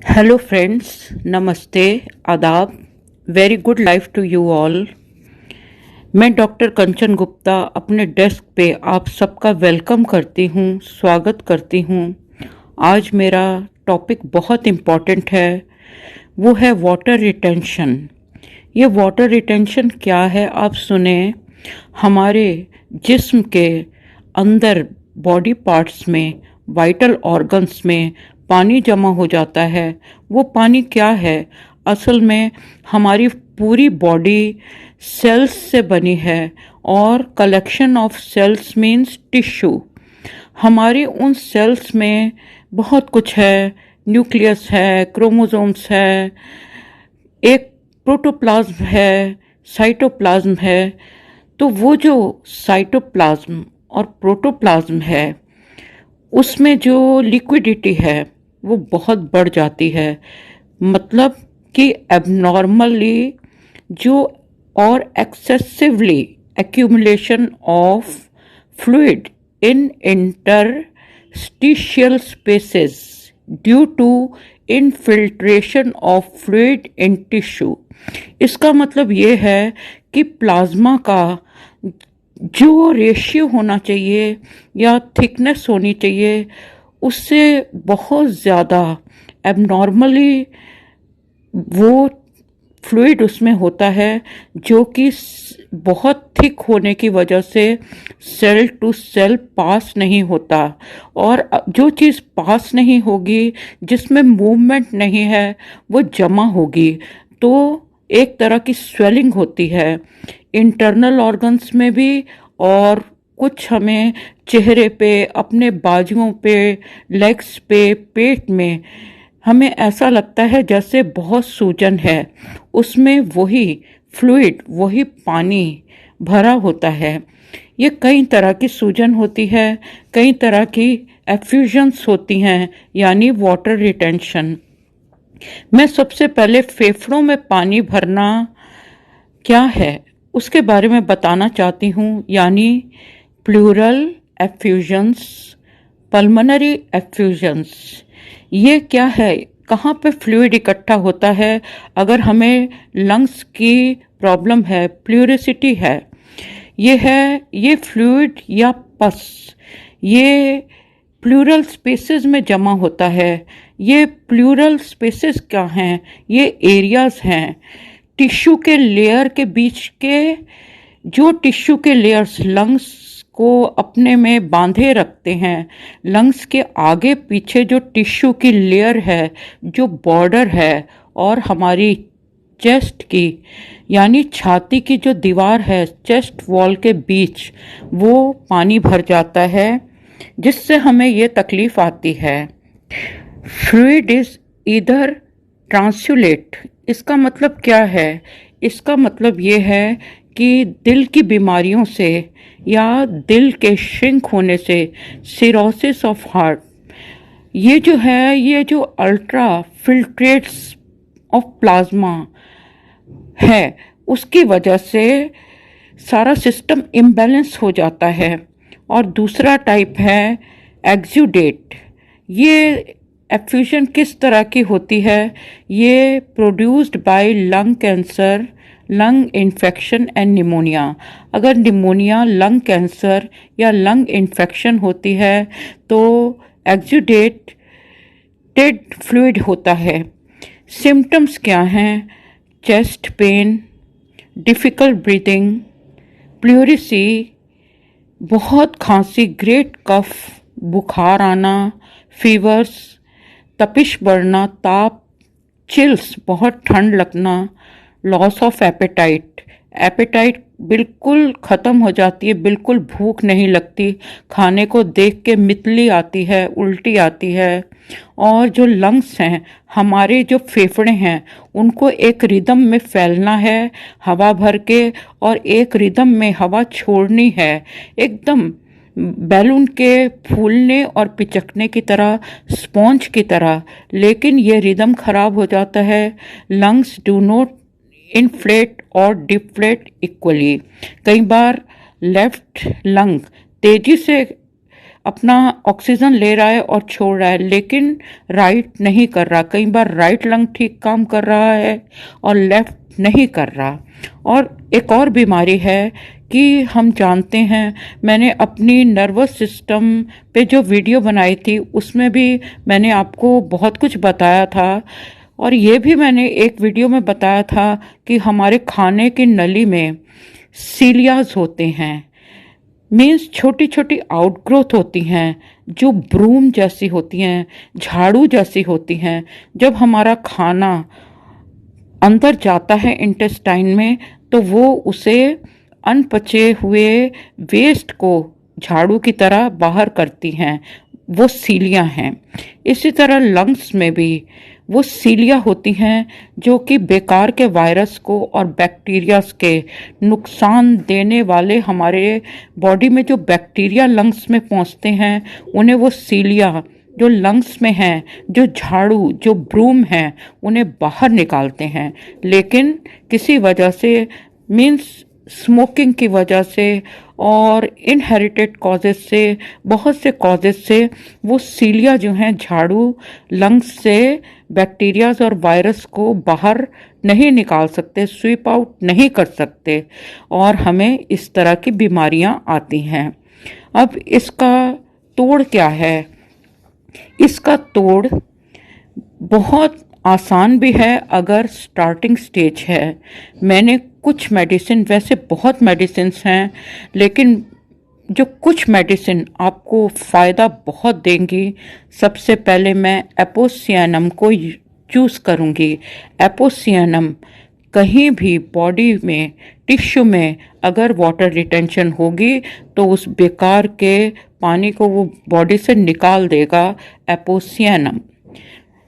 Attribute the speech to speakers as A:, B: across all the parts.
A: Hello friends, नमस्ते, आदाब, very good life to you all. मैं डॉक्टर कंचन गुप्ता अपने डेस्क पे आप सबका वेलकम करती हूँ, स्वागत करती हूँ। आज मेरा टॉपिक बहुत इम्पॉर्टेंट है, वो है वाटर रिटेंशन। ये वाटर रिटेंशन क्या है आप सुने। हमारे जिस्म के अंदर बॉडी पार्ट्स में, वाइटल ऑर्गन्स में पानी जमा हो जाता है। वो पानी क्या है? असल में हमारी पूरी बॉडी सेल्स से बनी है और collection of sales means tissue. हमारे उन सेल्स में बहुत कुछ है, न्यूक्लियस है, क्रोमोसोम्स है, एक प्रोटोप्लाज्म है, साइटोप्लाज्म है। तो वो जो साइटोप्लाज्म और प्रोटोप्लाज्म है उसमें जो लिक्विडिटी है वो बहुत बढ़ जाती है। मतलब कि एबनॉर्मली जो और excessively accumulation of fluid in interstitial spaces due to infiltration of fluid in tissue. इसका मतलब ये है कि प्लाज्मा का जो रेशियो होना चाहिए या थिकनेस होनी चाहिए उससे बहुत ज़्यादा एबनॉर्मली वो फ्लूइड उसमें होता है, जो कि बहुत थिक होने की वजह से सेल टू सेल पास नहीं होता। और जो चीज़ पास नहीं होगी, जिसमें मूवमेंट नहीं है, वो जमा होगी तो एक तरह की स्वेलिंग होती है इंटरनल ऑर्गन्स में भी। और कुछ हमें चेहरे पे, अपने बाजुओं पे, लेग्स पे, पेट में हमें ऐसा लगता है जैसे बहुत सूजन है, उसमें वही फ्लूइड, वही पानी भरा होता है। ये कई तरह की सूजन होती है, कई तरह की एफ्यूजन्स होती हैं, यानी वाटर रिटेंशन। मैं सबसे पहले फेफड़ों में पानी भरना क्या है उसके बारे में बताना चाहती हूँ, यानी प्लूरल एफ्यूजन्स, पल्मोनरी एफ्यूजन्स। ये क्या है? कहाँ पे फ्लूइड इकट्ठा होता है? अगर हमें लंग्स की प्रॉब्लम है, प्लूरिसिटी है, ये फ्लूइड या पस, ये प्लूरल स्पेसेस में जमा होता है। ये प्लूरल स्पेसेस क्या हैं? ये एरियाज हैं टिश्यू के लेयर के बीच के। जो टिश्यू के लेयर्स लंग्स को अपने में बांधे रखते हैं, लंग्स के आगे पीछे जो टिश्यू की लेयर है, जो बॉर्डर है, और हमारी चेस्ट की यानी छाती की जो दीवार है, चेस्ट वॉल के बीच, वो पानी भर जाता है, जिससे हमें ये तकलीफ आती है। फ्लूइड इज इधर ट्रांसुलेट। इसका मतलब क्या है? इसका मतलब ये है कि दिल की बीमारियों से या दिल के श्रिंक होने से, सिरोसिस ऑफ हार्ट, ये जो है, ये जो अल्ट्रा फिल्ट्रेट्स ऑफ प्लाज्मा है, उसकी वजह से सारा सिस्टम इम्बैलेंस हो जाता है। और दूसरा टाइप है एक्सुडेट। ये एफ्यूजन किस तरह की होती है? ये produced by lung cancer, lung infection and pneumonia. अगर निमोनिया, लंग कैंसर या लंग इन्फेक्शन होती है तो एक्सुडेटेड फ्लूइड होता है। सिम्टम्स क्या हैं? Chest pain, difficult breathing, pleurisy, बहुत खांसी, ग्रेट कफ, बुखार आना, फीवर्स, तपिश बढ़ना, ताप, चिल्स, बहुत ठंड लगना, लॉस ऑफ एपेटाइट। एपेटाइट बिल्कुल ख़त्म हो जाती है, बिल्कुल भूख नहीं लगती, खाने को देख के मितली आती है, उल्टी आती है। और जो लंग्स हैं, हमारे जो फेफड़े हैं, उनको एक रिदम में फैलना है हवा भर के, और एक रिदम में हवा छोड़नी है, एकदम बैलून के फूलने और पिचकने की तरह, स्पॉन्ज की तरह। लेकिन ये रिदम खराब हो जाता है। लंग्स डू नॉट इन्फ्लेट और डिफ्लेट इक्वली। कई बार लेफ्ट लंग तेजी से अपना ऑक्सीजन ले रहा है और छोड़ रहा है, लेकिन राइट नहीं कर रहा। कई बार राइट लंग ठीक काम कर रहा है और लेफ्ट नहीं कर रहा। और एक और बीमारी है कि हम जानते हैं, मैंने अपनी नर्वस सिस्टम पे जो वीडियो बनाई थी उसमें भी मैंने आपको बहुत कुछ बताया था। और ये भी मैंने एक वीडियो में बताया था कि हमारे खाने की नली में सीलियाज होते हैं, मीन्स छोटी छोटी आउटग्रोथ होती हैं जो ब्रूम जैसी होती हैं, झाड़ू जैसी होती हैं। जब हमारा खाना अंदर जाता है इंटेस्टाइन में तो वो उसे अनपचे हुए वेस्ट को झाड़ू की तरह बाहर करती हैं, वो सीलियाँ हैं। इसी तरह लंग्स में भी वो सीलियाँ होती हैं जो कि बेकार के वायरस को और बैक्टीरियाज के नुकसान देने वाले हमारे बॉडी में जो बैक्टीरिया लंग्स में पहुंचते हैं उन्हें वो सीलियाँ जो लंग्स में हैं, जो झाड़ू जो ब्रूम हैं, उन्हें बाहर निकालते हैं। लेकिन किसी वजह से, मीन्स स्मोकिंग की वजह से और इनहेरिटेड कॉजेज से, बहुत से कॉजेज से वो सीलिया जो हैं झाड़ू लंग्स से बैक्टीरियाज और वायरस को बाहर नहीं निकाल सकते, स्वीप आउट नहीं कर सकते, और हमें इस तरह की बीमारियां आती हैं। अब इसका तोड़ क्या है? इसका तोड़ बहुत आसान भी है अगर स्टार्टिंग स्टेज है। मैंने कुछ मेडिसिन, वैसे बहुत मेडिसिन्स हैं, लेकिन जो कुछ मेडिसिन आपको फ़ायदा बहुत देंगी, सबसे पहले मैं एपोसियानम को चूज़ करूँगी। एपोसियानम कहीं भी बॉडी में, टिश्यू में अगर वाटर रिटेंशन होगी तो उस बेकार के पानी को वो बॉडी से निकाल देगा, एपोसियानम।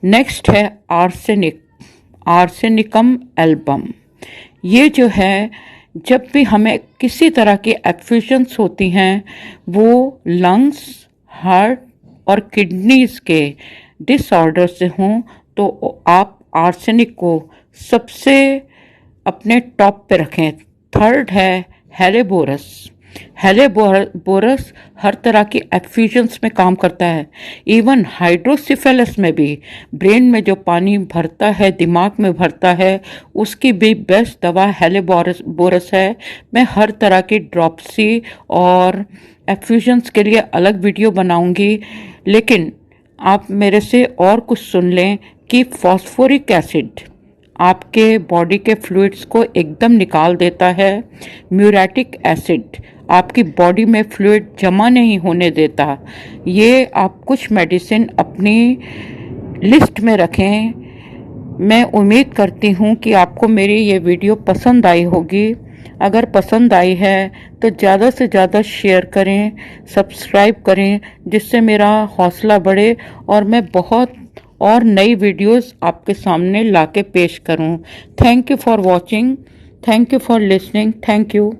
A: नेक्स्ट है आर्सेनिक, आर्सेनिकम एल्बम। ये जो है, जब भी हमें किसी तरह की एफिशिएंस होती हैं, वो लंग्स, हार्ट और किडनीज के डिसऑर्डर से हों, तो आप आर्सेनिक को सबसे अपने टॉप पे रखें। थर्ड है हेलेबोरस। हेलेबोरस हर तरह की एफिशिएंस में काम करता है। इवन हाइड्रोसिफेलस में भी, ब्रेन में जो पानी भरता है, दिमाग में भरता है, उसकी भी बेस्ट दवा हेलेबोरस है। मैं हर तरह की ड्रॉप्सी और एफिशिएंस के लिए अलग वीडियो बनाऊंगी, लेकिन आप मेरे से और कुछ सुन लें कि फॉस्फोरिक एसिड आपके बॉडी के फ्लूइड्स को एकदम निकाल देता है। म्यूरेटिक एसिड आपकी बॉडी में फ्लूइड जमा नहीं होने देता। ये आप कुछ मेडिसिन अपनी लिस्ट में रखें। मैं उम्मीद करती हूँ कि आपको मेरी ये वीडियो पसंद आई होगी। अगर पसंद आई है तो ज़्यादा से ज़्यादा शेयर करें, सब्सक्राइब करें, जिससे मेरा हौसला बढ़े और मैं बहुत और नई वीडियोस आपके सामने लाके पेश करूं। Thank you for watching, thank you for listening, thank you.